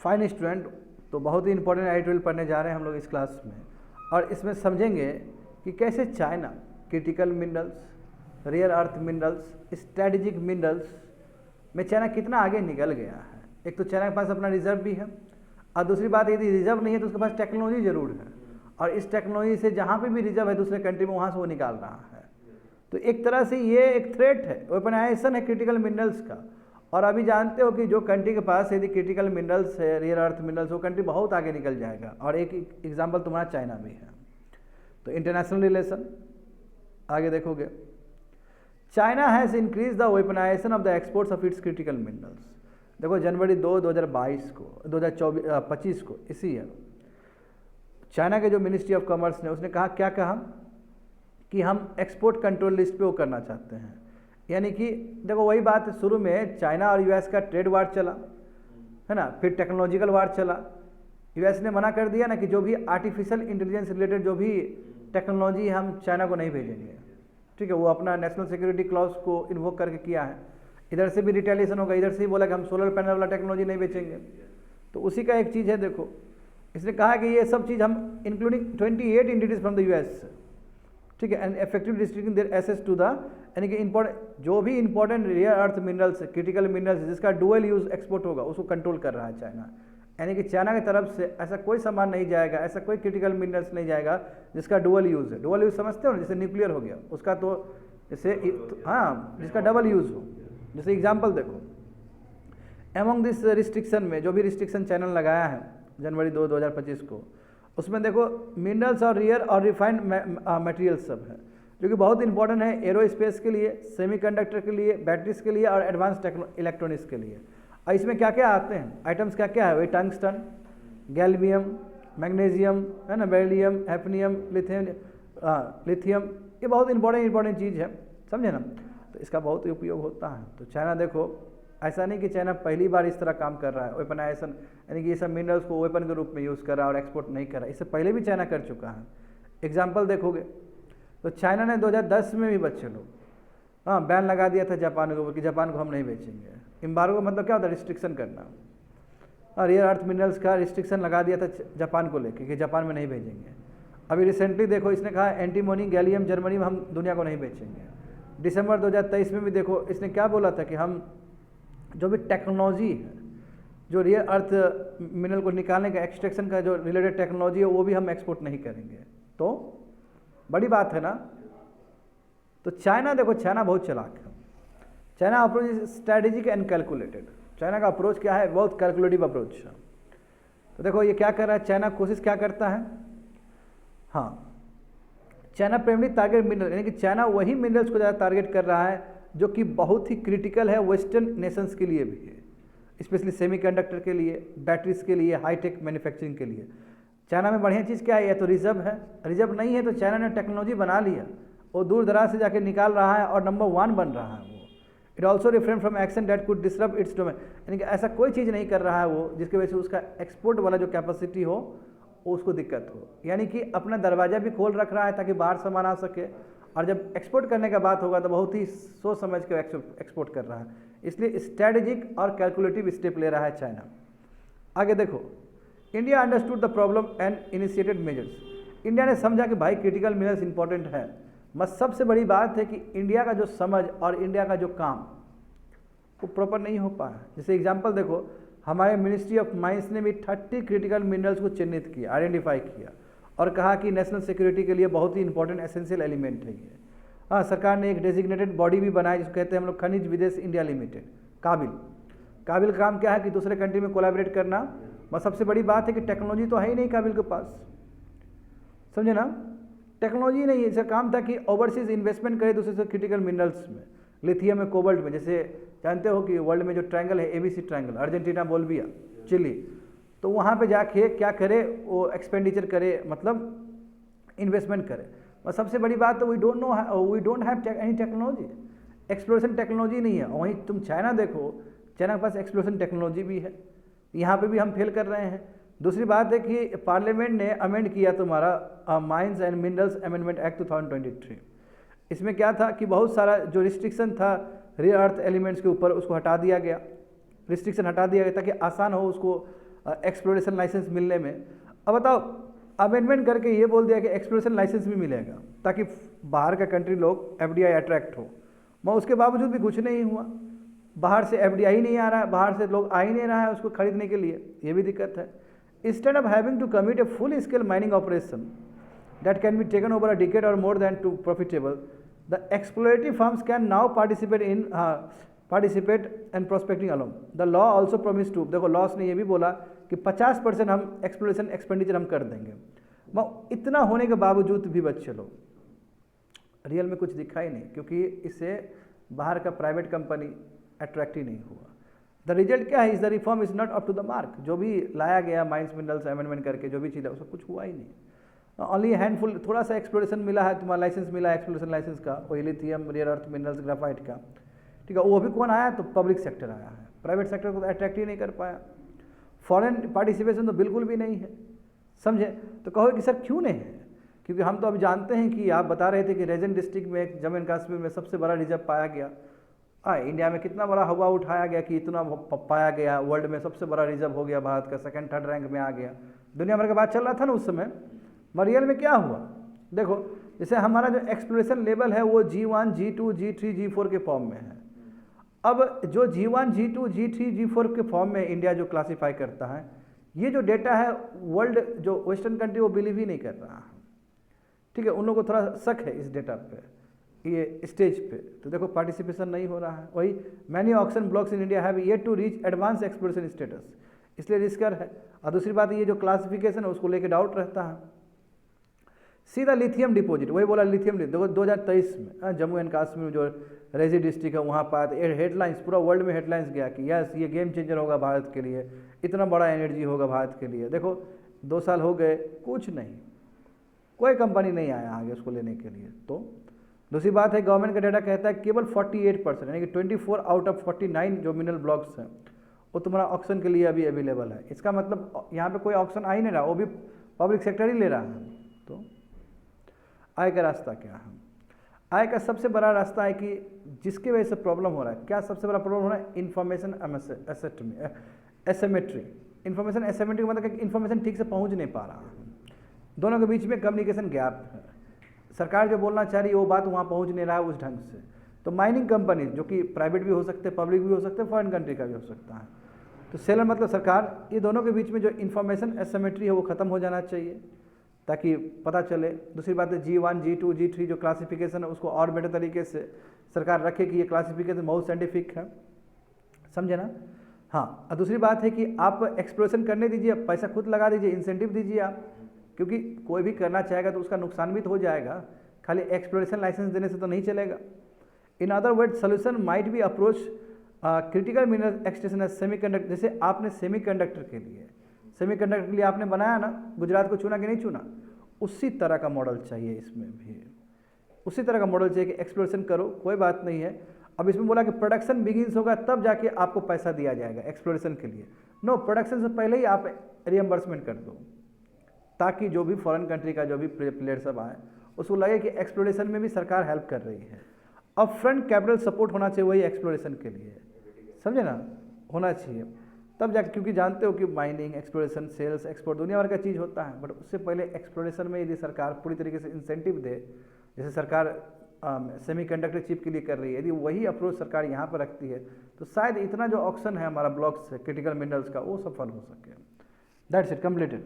Fine student, तो बहुत ही important आई12 पढ़ने जा रहे हैं हम लोग इस क्लास में, और इसमें समझेंगे कि कैसे China critical minerals, rare earth minerals, strategic minerals में चाइना कितना आगे निकल गया है। एक तो चाइना के पास अपना रिजर्व भी है, और दूसरी बात यदि रिजर्व नहीं है तो उसके पास टेक्नोलॉजी जरूर है, और इस टेक्नोलॉजी से जहाँ पे भी रिजर्व है दूसरे कंट्री में वहाँ से वो निकाल रहा है। तो एक तरह से ये एक थ्रेट है, वेपनाइजेशन है क्रिटिकल मिनरल्स का। और अभी जानते हो कि जो कंट्री के पास यदि क्रिटिकल मिनरल्स है, रेयर अर्थ मिनरल्स, वो कंट्री बहुत आगे निकल जाएगा। और एक एग्जाम्पल तुम्हारा चाइना भी है। तो इंटरनेशनल रिलेशन आगे देखोगे, China has increase the weaponisation of the exports of its critical minerals. देखो जनवरी 2, 2022 को 2025 को इसी ईयर चाइना के जो मिनिस्ट्री ऑफ कॉमर्स ने उसने कहा, क्या कहा कि हम एक्सपोर्ट कंट्रोल लिस्ट पे वो करना चाहते हैं। यानी कि देखो वही बात है, शुरू में चाइना और यूएस का ट्रेड वार चला है ना, फिर टेक्नोलॉजिकल वार चला। यूएस ने मना कर दिया ना कि जो भी आर्टिफिशियल इंटेलिजेंस रिलेटेड जो भी टेक्नोलॉजी हम चाइना को नहीं भेजेंगे, ठीक है। वो अपना नेशनल सिक्योरिटी क्लॉज को इन्वोक करके किया है। इधर से भी रिटेलिएशन होगा, इधर से ही बोला कि हम सोलर पैनल वाला टेक्नोलॉजी नहीं बेचेंगे। तो उसी का एक चीज़ है, देखो इसने कहा कि ये सब चीज़ हम including 28 entities from the US, ठीक है, and effective districting their access to the, यानी कि इंपॉर्टेंट जो भी important rare earth minerals, critical minerals जिसका डुअल यूज एक्सपोर्ट होगा उसको कंट्रोल कर रहा है चाइना। यानी कि चाइना की तरफ से ऐसा कोई सामान नहीं जाएगा, ऐसा कोई क्रिटिकल मिनरल्स नहीं जाएगा जिसका डुअल यूज़ है। डुअल यूज़ समझते हो ना, जैसे न्यूक्लियर हो गया उसका, तो जैसे हाँ जिसका डबल यूज़ हो। जैसे एग्जांपल देखो, एमंग दिस रिस्ट्रिक्शन में जो भी रिस्ट्रिक्शन चाइना ने लगाया है जनवरी 2, 2025 को, उसमें देखो मिनरल्स और रेयर और रिफाइंड मटेरियल्स सब है, जो कि बहुत इंपॉर्टेंट है एरोस्पेस के लिए, सेमीकंडक्टर के लिए, बैटरीज के लिए और एडवांस इलेक्ट्रॉनिक्स के लिए। और इसमें क्या क्या आते हैं आइटम्स, क्या क्या है, वही टंगस्टन, गैल्वियम, मैग्नीशियम है ना, बेरिलियम, हैफनियम, लिथियम, ये बहुत इंपॉर्टेंट चीज़ है, समझे ना। तो इसका बहुत उपयोग होता है। तो चाइना देखो, ऐसा नहीं कि चाइना पहली बार इस तरह काम कर रहा है, वेपनाइजेशन यानी कि ये सब मिनरल्स को वेपन के रूप में यूज़ कर रहा है और एक्सपोर्ट नहीं कर रहा है। इससे पहले भी चाइना कर चुका है। एग्जाम्पल देखोगे तो चाइना ने 2010 में भी बच्चे लोग हाँ बैन लगा दिया था जापान के ऊपर कि जापान को हम नहीं बेचेंगे। एम्बार्गो मतलब क्या होता है, रिस्ट्रिक्शन करना। और रेयर अर्थ मिनरल्स का रिस्ट्रिक्शन लगा दिया था जापान को लेकर कि जापान में नहीं भेजेंगे। अभी रिसेंटली देखो इसने कहा एंटीमोनी, गैलियम जर्मनी में हम दुनिया को नहीं बेचेंगे। दिसंबर 2023 में भी देखो इसने क्या बोला था कि हम जो भी टेक्नोलॉजी है, जो रियर अर्थ मिनरल को निकालने का, एक्सट्रैक्शन का जो रिलेटेड टेक्नोलॉजी है, वो भी हम एक्सपोर्ट नहीं करेंगे। तो बड़ी बात है ना। तो चाइना देखो, चाइना बहुत चालाक है। China approach is strategic and calculated. China का अप्रोच क्या है, बहुत कैलकुलेटिव अप्रोच है। तो देखो ये क्या कर रहा है चाइना, कोशिश क्या करता है, हाँ चाइना प्राइमरी टारगेट मिनरल, यानी कि चाइना वही मिनरल्स को ज़्यादा टारगेट कर रहा है जो कि बहुत ही क्रिटिकल है वेस्टर्न नेशंस के लिए भी है, स्पेशली सेमीकंडक्टर के लिए, बैटरीज के लिए, हाईटेक मैन्युफैक्चरिंग के लिए। चाइना में बढ़िया चीज़ क्या है, या तो रिजर्व है, रिजर्व नहीं है तो चाइना ने टेक्नोलॉजी बना लिया, वो दूर दराज से जाके निकाल रहा है और नंबर 1 बन रहा है वो। It also refrain from action that could disrupt its domain, यानी कि ऐसा कोई चीज़ नहीं कर रहा है वो जिसकी वजह से उसका एक्सपोर्ट वाला जो कैपेसिटी हो उसको दिक्कत हो। यानी कि अपना दरवाज़ा भी खोल रख रहा है ताकि बाहर सामान आ सके, और जब एक्सपोर्ट करने का बात होगा तो बहुत ही सोच समझ के एक्सपोर्ट कर रहा है। इसलिए स्ट्रेटेजिक और कैलकुलेटिव स्टेप ले रहा है चाइना। आगे देखो, India understood the problem and initiated measures. India ने समझा कि भाई क्रिटिकल मिनरल्स इंपॉर्टेंट है। बस सबसे बड़ी बात है कि इंडिया का जो समझ और इंडिया का जो काम वो प्रॉपर नहीं हो पाया। जैसे एग्जांपल देखो, हमारे मिनिस्ट्री ऑफ माइंस ने भी 30 क्रिटिकल मिनरल्स को चिन्हित किया, आइडेंटिफाई किया और कहा कि नेशनल सिक्योरिटी के लिए बहुत ही इंपॉर्टेंट एसेंशियल एलिमेंट है ये। हाँ, सरकार ने एक डेजिग्नेटेड बॉडी भी बनाई जिसको कहते हैं हम लोग खनिज विदेश इंडिया लिमिटेड, काबिल। काबिल का काम क्या है कि दूसरे कंट्री में कोलैबोरेट करना। बस सबसे बड़ी बात है कि टेक्नोलॉजी तो है ही नहीं काबिल के पास, समझे ना, टेक्नोलॉजी नहीं है। इसका काम था कि ओवरसीज इन्वेस्टमेंट करे दूसरे से क्रिटिकल मिनरल्स में, लिथियम में, कोबाल्ट में। जैसे जानते हो कि वर्ल्ड में जो ट्रायंगल है ABC triangle, Argentina, Bolivia, Chile, तो वहाँ पे जाके क्या करे, वो एक्सपेंडिचर करे, मतलब इन्वेस्टमेंट करे। बस सबसे बड़ी बात तो we don't have any technology, exploration technology नहीं है। वहीं तुम चाइना देखो, चाइना के पास एक्सप्लोरेशन टेक्नोलॉजी भी है, यहाँ पे भी हम फेल कर रहे हैं। दूसरी बात है कि पार्लियामेंट ने अमेंड किया तुम्हारा mines and minerals amendment act 2023। इसमें क्या था कि बहुत सारा जो रिस्ट्रिक्शन था रेयर अर्थ एलिमेंट्स के ऊपर उसको हटा दिया गया, रिस्ट्रिक्शन हटा दिया गया ताकि आसान हो उसको एक्सप्लोरेशन लाइसेंस मिलने में। अब बताओ, अमेंडमेंट करके ये बोल दिया कि एक्सप्लोरेशन लाइसेंस भी मिलेगा ताकि बाहर का कंट्री लोग FDI अट्रैक्ट हो, मगर उसके बावजूद भी कुछ नहीं हुआ। बाहर से FDI नहीं आ रहा है, बाहर से लोग आ ही नहीं रहा है उसको खरीदने के लिए, ये भी दिक्कत है। Instead of having to commit a full scale mining operation that can be taken over a decade और more than to profitable, the explorative firms can now participate and prospecting alone. The law also promise to, देखो laws ने ये भी बोला कि 50% हम exploration expenditure हम कर देंगे, मगर इतना होने के बावजूद भी बच्चे लोग रियल में कुछ दिखा ही नहीं, क्योंकि इससे बाहर का प्राइवेट कंपनी अट्रैक्ट ही नहीं हुआ। द रिजल्ट क्या है, is the reform is not up to the mark. जो भी लाया गया माइंस मिनरल्स अमेंडमेंट करके जो भी चीज़ है, उसका कुछ हुआ ही नहीं। ओनली हैंडफुल, थोड़ा सा एक्सप्लोरेशन मिला है, तुम्हारा लाइसेंस मिला है एक्सप्लोरेशन लाइसेंस का, वही lithium, rare earth minerals, graphite का, ठीक है। वो भी कौन आया, तो पब्लिक सेक्टर आया है, प्राइवेट सेक्टर को तो अट्रैक्ट ही नहीं कर पाया। फॉरेन पार्टिसिपेशन तो बिल्कुल भी नहीं है, समझे। तो कहो कि सर क्यों नहीं है, क्योंकि हम तो अभी जानते हैं कि आप बता रहे थे कि रेजन डिस्ट्रिक्ट में जम्मू एंड कश्मीर में सबसे बड़ा रिजर्व पाया गया। इंडिया में कितना बड़ा हवा उठाया गया कि इतना पाया गया, वर्ल्ड में सबसे बड़ा रिजर्व हो गया भारत का, सेकंड थर्ड रैंक में आ गया, दुनिया भर का बात चल रहा था ना उस समय। मरियल में क्या हुआ, देखो जैसे हमारा जो एक्सप्लोरेशन लेवल है वो G1, G2, G3, G4 के फॉर्म में है। अब जो G1, G2, G3, G4 के फॉर्म में इंडिया जो क्लासीफाई करता है, ये जो डेटा है वर्ल्ड जो वेस्टर्न कंट्री वो बिलीव ही नहीं कर रहा है, ठीक है। उन लोगों को थोड़ा शक है इस डेटा पे, ये स्टेज पे। तो देखो पार्टिसिपेशन नहीं हो रहा है। वही many auction blocks in India have yet to reach advance exploration status, इसलिए रिस्कर है। और दूसरी बात ये जो क्लासिफिकेशन है उसको लेके डाउट रहता है। सीधा लिथियम डिपॉजिट, वही बोला लिथियम, देखो 2023 में जम्मू एंड कश्मीर में जो रेजी डिस्ट्रिक्ट है वहाँ पाया, तो हेडलाइंस पूरा वर्ल्ड में हेडलाइंस गया कि यस ये गेम चेंजर होगा भारत के लिए, इतना बड़ा एनर्जी होगा भारत के लिए। देखो 2 साल हो गए, कुछ नहीं, कोई कंपनी नहीं आया आगे उसको लेने के लिए। तो दूसरी बात है, गवर्नमेंट का डेटा कहता है केवल 48% यानी कि 24 आउट ऑफ 49 जो मिनरल ब्लॉक्स हैं वो तुम्हारा ऑक्शन के लिए अभी अवेलेबल है। इसका मतलब यहाँ पे कोई ऑक्शन आ ही नहीं रहा, वो भी पब्लिक सेक्टर ही ले रहा है। तो आय का रास्ता क्या है, आय का सबसे बड़ा रास्ता है कि जिसकी वजह से प्रॉब्लम हो रहा है, क्या सबसे बड़ा प्रॉब्लम हो रहा है, इन्फॉर्मेशन एसिमेट्री। इन्फॉर्मेशन एसिमेट्री मतलब कि इन्फॉर्मेशन ठीक से पहुँच नहीं पा रहा है, दोनों के बीच में कम्युनिकेशन गैप है। सरकार जो बोलना चाह रही है वो बात वहाँ पहुँच नहीं रहा है उस ढंग से। तो माइनिंग कंपनी जो कि प्राइवेट भी हो सकते हैं, पब्लिक भी हो सकते हैं, फॉरेन कंट्री का भी हो सकता है, तो सेलर मतलब सरकार, ये दोनों के बीच में जो इन्फॉर्मेशन एसिमेट्री है वो ख़त्म हो जाना चाहिए ताकि पता चले। दूसरी बात है G1, G2, G3 जो क्लासिफिकेशन है उसको और बेटर तरीके से सरकार रखे कि ये क्लासिफिकेशन बहुत साइंटिफिक है, समझे ना। हाँ, और दूसरी बात है कि आप एक्सप्लोरेशन करने दीजिए, पैसा खुद लगा दीजिए, इंसेंटिव दीजिए आप, क्योंकि कोई भी करना चाहेगा तो उसका नुकसान भी तो हो जाएगा, खाली एक्सप्लोरेशन लाइसेंस देने से तो नहीं चलेगा। In other word solution might be approach critical mineral extraction as semiconductor. जैसे आपने सेमीकंडक्टर के लिए आपने बनाया ना, गुजरात को चुना कि नहीं चुना, उसी तरह का मॉडल चाहिए इसमें भी, उसी तरह का मॉडल चाहिए कि एक्सप्लोरेशन करो, कोई बात नहीं है। अब इसमें बोला कि प्रोडक्शन बिगिंस होगा तब जाके आपको पैसा दिया जाएगा एक्सप्लोरेशन के लिए। नो, प्रोडक्शन से पहले ही आप रियम्बर्समेंट कर दो, ताकि जो भी फॉरेन कंट्री का जो भी प्लेयर सब आए उसको लगे कि एक्सप्लोरेशन में भी सरकार हेल्प कर रही है। अब फ्रंट कैपिटल सपोर्ट होना चाहिए वही एक्सप्लोरेशन के लिए, समझे ना, होना चाहिए तब जाके, क्योंकि जानते हो कि माइनिंग, एक्सप्लोरेशन, सेल्स, एक्सपोर्ट दुनिया भर का चीज़ होता है, बट उससे पहले एक्सप्लोरेशन में यदि सरकार पूरी तरीके से इंसेंटिव दे, जैसे सरकार सेमीकंडक्टर चिप के लिए कर रही है, यदि वही अप्रोच सरकार यहाँ पर रखती है तो शायद इतना जो ऑक्शन है हमारा ब्लॉक्स क्रिटिकल मिनरल्स का वो सफल हो सके। That's it, completed.